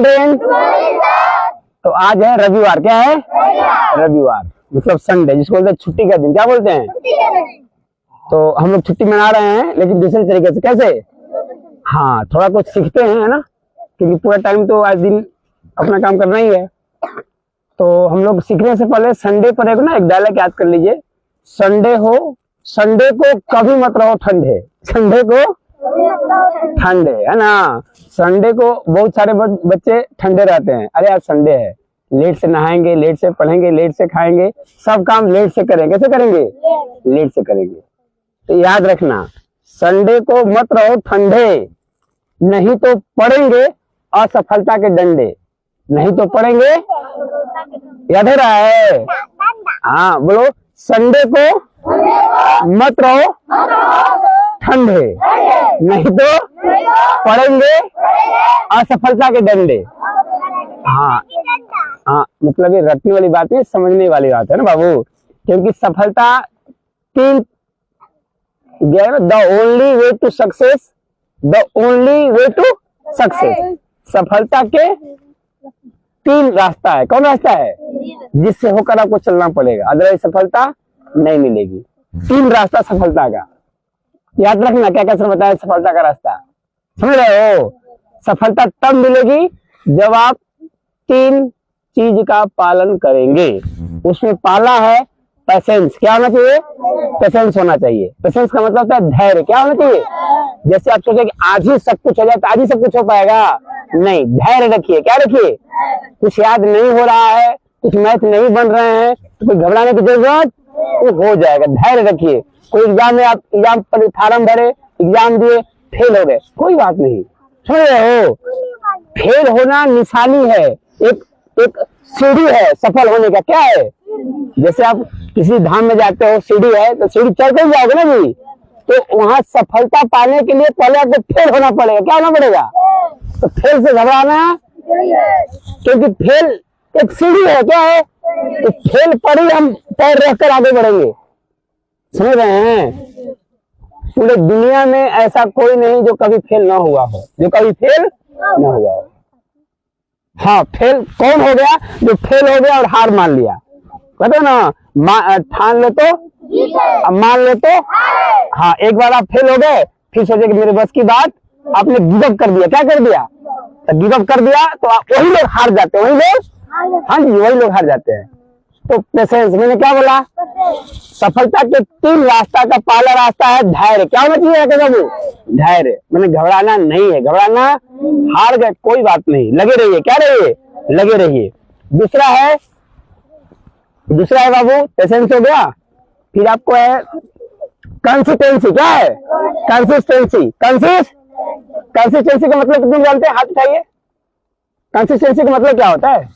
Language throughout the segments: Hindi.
स्टूडेंट। तो आज है रविवार। क्या है? रविवार मतलब संडे, जिसको बोलते हैं छुट्टी का दिन। क्या बोलते हैं? तो हम लोग छुट्टी मना रहे हैं, लेकिन दूसरे तरीके से। कैसे? हाँ, थोड़ा कुछ सीखते हैं, है ना, क्योंकि पूरा टाइम तो आज दिन अपना काम करना ही है। तो हम लोग सीखने से पहले संडे पर एक डायलॉग याद कर लीजिए। संडे को कभी मत रहो ठंडे। संडे को ठंडे, है ना। संडे को बहुत सारे बच्चे ठंडे रहते हैं। अरे आज संडे है, लेट से नहाएंगे, लेट से पढ़ेंगे, लेट से खाएंगे, सब काम लेट से करेंगे। कैसे करेंगे? लेट से करेंगे। तो याद रखना, संडे को मत रहो ठंडे, नहीं तो पड़ेंगे असफलता के डंडे। नहीं तो पड़ेंगे, याद है रहा है? हाँ बोलो, संडे को मत रहो ठंडे, नहीं तो पड़ेंगे असफलता के डंडे। हाँ हाँ, मतलब ये रटने वाली बात नहीं, समझने वाली बात है ना बाबू। क्योंकि सफलता तीन the only way to success, the only way to success. सफलता के तीन रास्ता है। कौन रास्ता है? जिससे होकर आपको चलना पड़ेगा, अदरवाइज सफलता नहीं मिलेगी। तीन रास्ता सफलता का, याद रखना। क्या क्या बताया सफलता का रास्ता, समझ रहे हो? सफलता तब मिलेगी जब आप तीन चीज का पालन करेंगे। उसमें पहला है पेशेंस। क्या होना चाहिए? पेशेंस होना चाहिए। पेशेंस का मतलब होता है धैर्य। क्या होना चाहिए? जैसे आप सोचे कि आज ही सब कुछ हो जाए तो आज ही सब कुछ हो पाएगा, नहीं। धैर्य रखिए। क्या रखिए? कुछ याद नहीं हो रहा है, कुछ मैथ नहीं बन रहे हैं, तो कोई घबराने की जरूरत, वो हो जाएगा। धैर्य रखिए। कोई एग्जाम में आप एग्जाम पर फॉर्म भरे, एग्जाम दिए, फेल हो गए, कोई बात नहीं। समझ रहे हो? फेल होना निशानी है, एक सीढ़ी है सफल होने का। क्या है? जैसे आप किसी धाम में जाते हो, सीढ़ी है तो सीढ़ी चढ़ कर जाओगे ना जी। तो वहां सफलता पाने के लिए पहले आपको फेल होना पड़ेगा। क्या होना पड़ेगा? तो फेल से घबराना, क्योंकि फेल एक सीढ़ी है। क्या है? तो फेल पर ही हम पैर रखकर आगे बढ़ेंगे। समझ रहे हैं? पूरे दुनिया में ऐसा कोई नहीं जो कभी फेल ना हुआ हो, जो कभी फेल ना हुआ हो। हाँ, फेल कौन हो गया? जो फेल हो गया और हार मान लिया। कहते ना, ठान ले तो मान ले तो। हाँ, एक बार आप फेल हो गए, फिर सोचे कि मेरे बस की बात, आपने गिव अप कर दिया। क्या कर दिया? तो गिव अप कर दिया तो वही लोग हार जाते हैं। वही लोग, हाँ जी, वही लोग हार जाते हैं। तो पेशेंस, मैंने क्या बोला? सफलता के तीन रास्ता का पहला रास्ता है धैर्य। क्या होना चाहिए बाबू? धैर्य। मैंने घबराना नहीं है। घबराना, हार गए कोई बात नहीं, लगे रहिए। क्या रहिए? लगे रहिए। दूसरा है बाबू, पेशेंस हो गया। फिर आपको है कंसिस्टेंसी। क्या है? कंसिस्टेंसी। कंसिस्टेंसी का मतलब तुम जानते हैं? हाथ उठाइए। कंसिस्टेंसी का मतलब क्या होता है?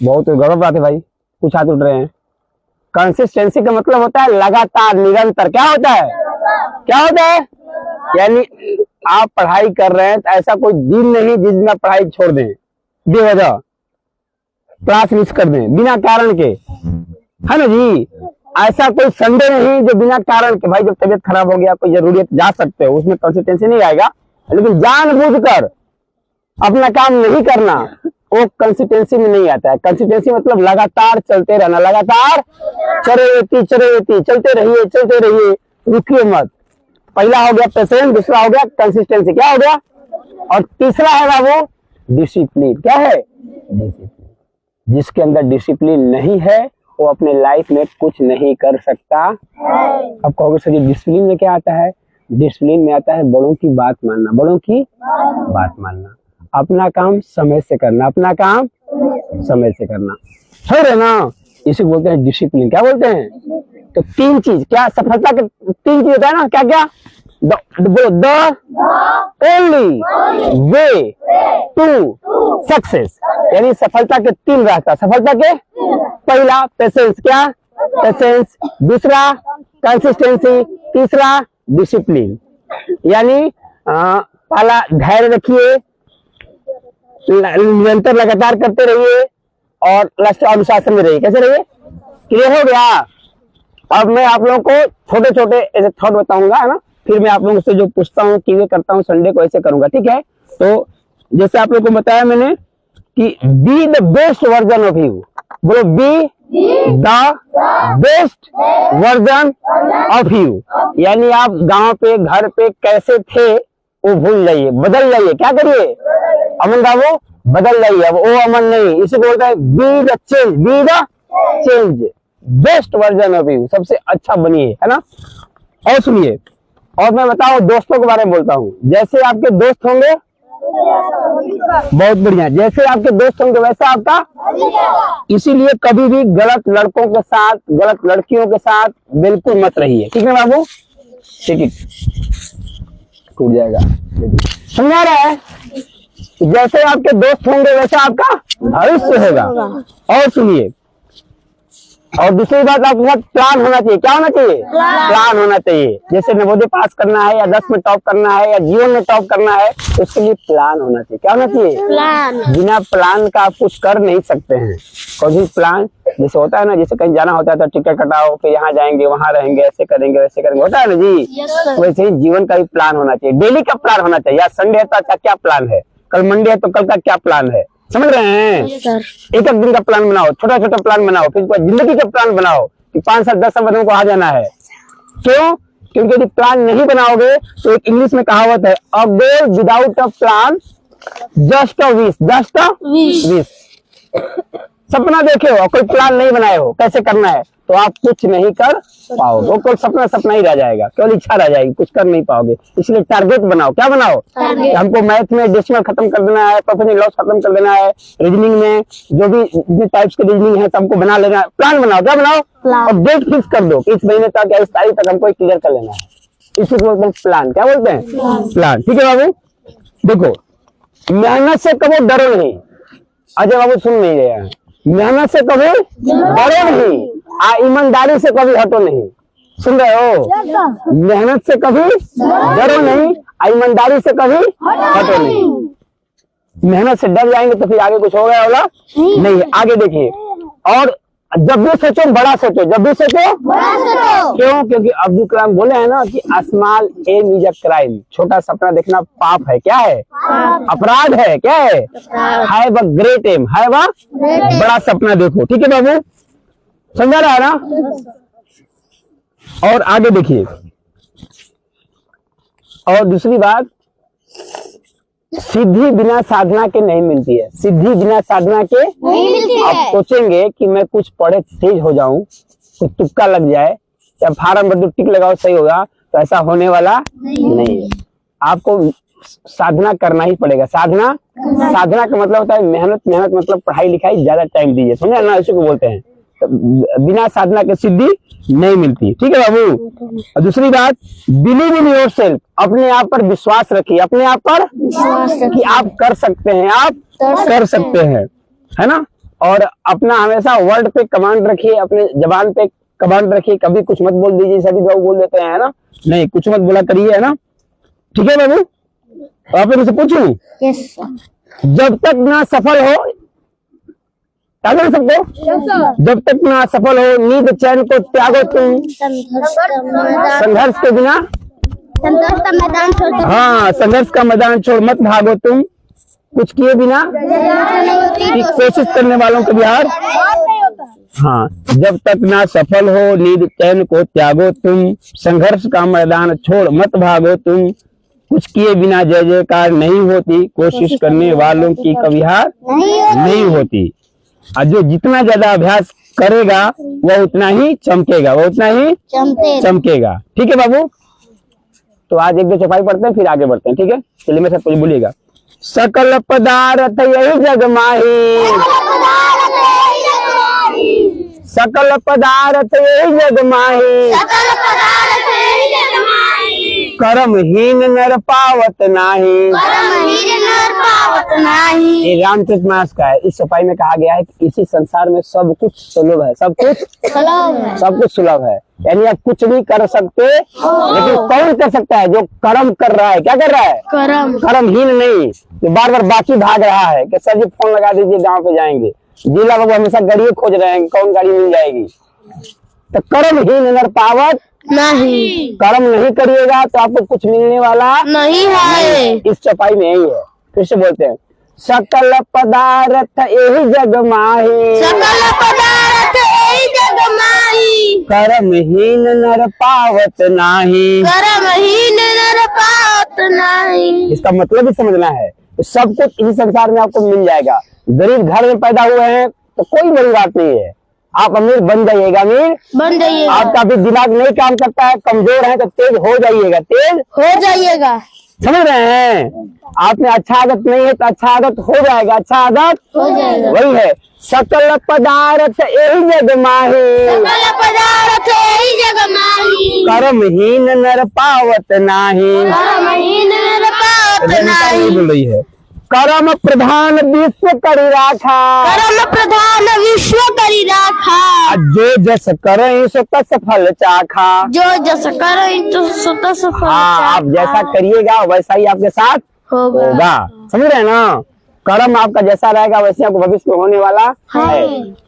बहुत गौरव बात है भाई, कुछ हाथ उठ रहे हैं। कंसिस्टेंसी का मतलब होता है लगातार, निरंतर। क्या होता है? क्या होता है? यानी आप पढ़ाई कर रहे हैं तो ऐसा कोई दिन नहीं जिस दिन आप पढ़ाई छोड़ दें, बेवजह क्लास मिस कर दें बिना कारण के, है ना जी। ऐसा कोई संडे नहीं जो बिना कारण के, भाई जब तबीयत खराब हो गया, कोई जरूरियत, जा सकते हो, उसमें कंसिस्टेंसी नहीं आएगा। लेकिन जानबूझकर अपना काम नहीं करना, वो कंसिस्टेंसी में नहीं आता है। कंसिस्टेंसी मतलब लगातार चलते रहना, लगातार चलते रहिए, रुकिए मत। पहला हो गया पेशेंस, दूसरा हो गया कंसिस्टेंसी। क्या हो गया? और तीसरा है बाबू डिसिप्लिन। क्या है? डिसिप्लिन। जिसके अंदर डिसिप्लिन नहीं है वो अपने लाइफ में कुछ नहीं कर सकता। अब कहोगे सर डिसिप्लिन में क्या आता है? डिसिप्लिन में आता है बड़ों की बात मानना। बड़ों की बात मानना, अपना काम समय से करना, अपना काम समय से करना, है ना। इसे बोलते हैं डिसिप्लिन। क्या बोलते हैं? तो तीन चीज, क्या सफलता के तीन चीज होता है ना? क्या क्या? The only way to success, यानी सफलता के तीन रास्ता। सफलता के पहला पेशेंस। क्या? पेशेंस। दूसरा कंसिस्टेंसी। तीसरा डिसिप्लिन। यानी पहला धैर्य रखिए, निरंतर लगातार करते रहिए, और लास्ट अनुशासन में रहिए। कैसे रहिए? क्लियर हो गया? अब मैं आप लोगों को छोटे छोटे ऐसे थॉट बताऊंगा, है ना। फिर मैं आप लोगों से जो पूछता हूँ कि करता हूँ संडे को ऐसे करूंगा, ठीक है। तो जैसे आप लोगों को बताया मैंने कि be the best version of you, बोलो be the best version of you, यानी आप गांव पे घर पे कैसे थे वो भूल जाइए, बदल जाइए। क्या करिए अमन बाबू, बदल जाइए। अब वो अमन नहीं, इसे बोलता है be the change, be the change, best version of you, सबसे अच्छा बनिए, है ना। और सुनिए, और मैं बताऊं दोस्तों के बारे में बोलता हूँ, जैसे आपके दोस्त होंगे, बहुत बढ़िया, जैसे आपके दोस्त होंगे वैसा आपका, इसीलिए कभी भी गलत लड़कों के साथ, गलत लड़कियों के साथ बिल्कुल मत रहिए, ठीक है बाबू, ठीक है, टूट जाएगा। समझा रहा है, जैसे आपके दोस्त होंगे वैसा आपका भविष्य होगा। और सुनिए, और दूसरी बात, आपके साथ प्लान होना चाहिए। क्या होना चाहिए? प्लान होना चाहिए। जैसे नवोदय पास करना है, या 10 में टॉप करना है, या जीवन में टॉप करना है, उसके लिए प्लान होना चाहिए। क्या होना चाहिए? प्लान। बिना प्लान का आप कुछ कर नहीं सकते हैं। कौन सी प्लान? जैसे होता है ना, जैसे कहीं जाना होता है तो टिकट कटाओ, फिर यहाँ जाएंगे, वहां रहेंगे, ऐसे करेंगे, वैसे करेंगे, होता है ना जी। वैसे ही जीवन का भी प्लान होना चाहिए, डेली का प्लान होना चाहिए। आज संडे है तो अच्छा क्या प्लान है, कल मंडे है तो कल का क्या प्लान है, समझ रहे हैं? एक एक दिन का प्लान बनाओ, छोटा छोटा प्लान बनाओ, फिर जिंदगी का प्लान बनाओ कि 5 साल 10 साल बाद को आ जाना है। क्यों? क्योंकि यदि प्लान नहीं बनाओगे तो एक इंग्लिश में कहावत है, a goal without a plan just a wish, just a wish. सपना देखे हो और कोई प्लान नहीं बनाए हो कैसे करना है, तो आप कुछ नहीं कर पाओगे, वो कोई सपना सपना ही रह जाएगा, केवल इच्छा रह जाएगी, कुछ कर नहीं पाओगे। इसलिए टारगेट बनाओ। क्या बनाओ? हमको मैथ में डेसिमल खत्म कर देना है, प्रॉफिट एंड लॉस खत्म कर देना है, रीजनिंग में जो भी जितने टाइप्स के रीजनिंग है सबको बना लेना है। प्लान बनाओ। क्या बनाओ? और डेट फिक्स कर दो कि इस महीने तक या इस तारीख तक हमको क्लियर कर लेना है। इसी को बोलते हैं प्लान। क्या बोलते हैं? प्लान। ठीक है बाबू, देखो मेहनत से कभी डरो नहीं। अजय बाबू सुन नहीं रहे हैं, मेहनत से कभी डरो नहीं, ईमानदारी से कभी हटो नहीं। सुन रहे हो? मेहनत से कभी डरो नहीं, ईमानदारी से कभी हटो नहीं। मेहनत से डर जाएंगे तो फिर आगे कुछ हो गया होगा नहीं। आगे देखिए, और जब भी सोचो बड़ा सोचो, जब भी सोचो बड़ा सोचो। क्यों? क्योंकि अब्दुल कलाम बोले हैं ना कि small aim is a crime, छोटा सपना देखना पाप है। क्या है? अपराध है। क्या है? Have a great aim, have a बड़ा सपना देखो। ठीक है बाबू, समझा रहा है ना? और आगे देखिए, और दूसरी बात, सिद्धि बिना साधना के नहीं मिलती है। सिद्धि बिना साधना के नहीं मिलती है। आप सोचेंगे कि मैं कुछ पढ़े तेज हो जाऊं, कुछ तुक्का लग जाए, या फार्म पर टिक लगाओ सही होगा, तो ऐसा होने वाला नहीं है। आपको साधना करना ही पड़ेगा। साधना, साधना का मतलब होता है मेहनत। मेहनत मतलब पढ़ाई लिखाई, ज्यादा टाइम दीजिए, समझे ना? इसी को बोलते हैं। तो बिना साधना के सिद्धि नहीं मिलती। ठीक है बाबू। और दूसरी बात, बिलीव इन योरसेल्फ, अपने आप पर विश्वास रखिए। अपने आप पर कि आप कर सकते हैं, आप कर सकते हैं, है ना? और अपना हमेशा वर्ड पे कमांड रखिए, अपने जबान पे कमांड रखिए। कभी कुछ मत बोल दीजिए, सभी लोग बोल देते हैं, है ना? नहीं, कुछ मत बोला करिए, है ना? ठीक है बाबू। आप मुझसे पूछूं, जब तक ना सफल हो, क्या कर सकते हो? जब तक ना सफल हो, नींद चैन को त्यागो तुम, संघर्ष के बिना, संघर्ष का मैदान छोड़, हाँ संघर्ष का मैदान छोड़ मत भागो तुम, कुछ किए बिना कोशिश करने वालों के बिहार। हाँ, जब तक ना सफल हो, नींद चैन को त्यागो तुम, संघर्ष का मैदान छोड़ मत भागो तुम, कुछ किए बिना जय जयकार नहीं होती, कोशिश करने वालों की कभी हार नहीं होती। और जो जितना ज्यादा अभ्यास करेगा वह उतना ही चमकेगा, वह उतना ही चमकेगा। ठीक है बाबू। तो आज एक दो चौपाई पढ़ते हैं, फिर आगे बढ़ते हैं। ठीक है, चलिए मेरे साथ कुछ बोलिएगा। सकल पदार्थ यही जग माही, सकल पदार्थ यही जग माही, कर्महीन नर पावत नाही। ये रामचरितमानस का है। इस सफाई में कहा गया है कि इसी संसार में सब कुछ सुलभ है, सब कुछ सब कुछ सुलभ है। यानी आप कुछ भी कर सकते, लेकिन कौन कर सकता है? जो कर्म कर रहा है। क्या कर रहा है? कर्महीन नहीं, जो बार बार बाकी भाग रहा है कि सर जी फोन लगा दीजिए, गाँव पे जाएंगे। जिला बाबू हमेशा गाड़ी खोज रहे हैं, कौन गाड़ी मिल जाएगी। तो कर्महीन नर पावत नहीं, कर्म नहीं करिएगा तो आपको कुछ मिलने वाला नहीं है। इस चौपाई में यही है। फिर से बोलते हैं, सकल पदार्थ यही जग माही, सकल पदार्थ यही जग माही, कर्महीन नर पावत नाही। कर्महीन नर पावत नाही। इसका मतलब भी समझना है, सब कुछ इस संसार में आपको मिल जाएगा। गरीब घर में पैदा हुए हैं तो कोई बड़ी बात नहीं है, आप अमीर बन जाइएगा, अमीर बन जाइएगा। आपका भी दिमाग नहीं काम करता है, कमजोर है तो तेज हो जाइएगा, तेज हो जाइएगा। समझ रहे हैं। आप में अच्छा आदत नहीं है तो अच्छा आदत हो जाएगा, अच्छा आदत हो जाएगा। वही है। सकल पदार्थ यही जग माही, सकल पदार्थ यही जग माही, कर्महीन नर पावत नाही। कर्महीन नर पावत जनता नाही। नहीं बोल रही है। कर्म प्रधान विश्व करी राखा, कर्म प्रधान विश्व करी राखा, जो जस करे सो तस फल चाखा। जो जस करो तो सुत सफल हाँ, आप जैसा करिएगा वैसा ही आपके साथ होगा। होगा। समझ रहे हैं ना। कर्म आपका जैसा रहेगा वैसे आपको भविष्य में होने वाला है।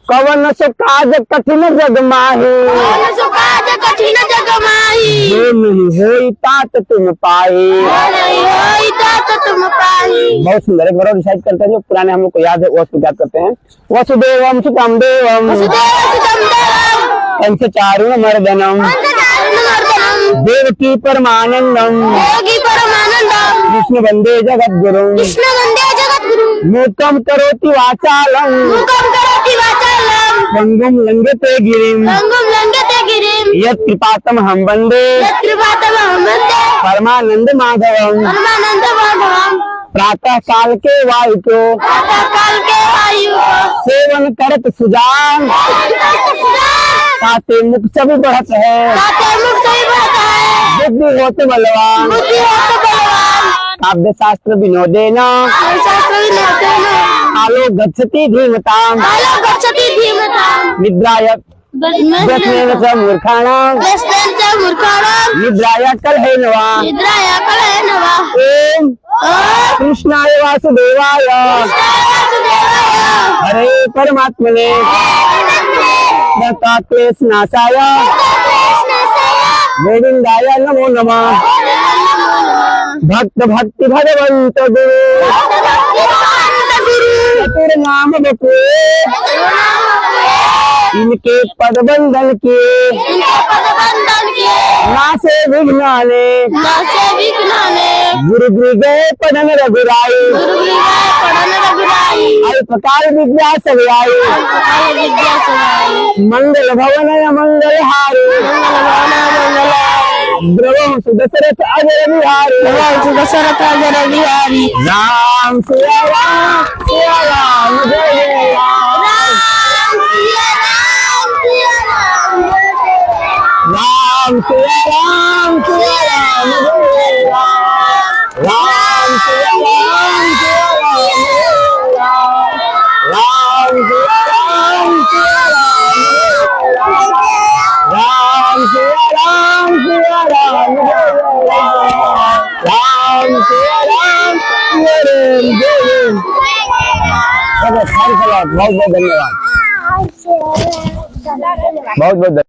कवन सो काज कठिन जग माही, कवन सो काज कठिन जग माही, जो नहीं होई तात तुम पाही। नहीं होई तात तुम पाही। बहुत सुंदर, एक बार डिसाइड करते हैं, जो पुराने हम लोग को याद है वो याद करते हैं। वसुदेवम सुतम देवम, वसुदेव सुतं देवं, पंचचारुण मर्दनम, पंचचारुण मर्दनम, देवकी परमानंदम, देवकी परमानंदम, कृष्ण वंदे जगत गुरु, कृष्ण वंदे जगद्गुरु, मूकम करोति वाचालम, मूकं करोति वाचालं, पंगुम लंघते गिरिम, पंगुं लंघते गिरिं, यत् कृपातम हम वंदे यत्र पातमहं वन्दे परमानंद माधवम। परमानंद माधवम्। प्रातः काल के वायु को प्रातः काल के वायु को सेवन करत सुजान, ताते मुख सभी बढ़त है, ताते मुक्त ही बढ़ता है, बुद्धि होत बलवान। बुद्धि होत बलवान, काव्य शास्त्र विनोदेन, शास्त्र विनोदेन, कालो गच्छति धीमताम, कालो गच्छति धीमताम्, निद्राय व्यसनेन च मूर्खाणां, व्यसनेन च मूर्खाणां, निद्राय कलहेन वा। निद्राया कलहेन वा। ओम ओम कृष्णाय वासुदेवाय, वासुदेवाय, हरे परमात्मने, क्लेशनाशाय, गोविंदाय नमो नमः। भक्त भक्ति भगवंत गुरु, चतुर्नाम बपुए, इनके पद बंधन किए, नासे विघ्नाने, गुरु गृह पढ़न रघुराई, अल्पकाल विद्या सगाई, मंगल भवन मंगल हारी, द्रवम सुदशरथ अजर बिहारी, राम सिया राम जय जय राम, राम सिया राम जय जय राम, राम सिया राम जय जय राम, राम सिया राम जय जय राम, राम सिया राम जय जय राम, राम सिया राम जय जय। बहुत बहुत धन्यवाद, बहुत बहुत धन्यवाद।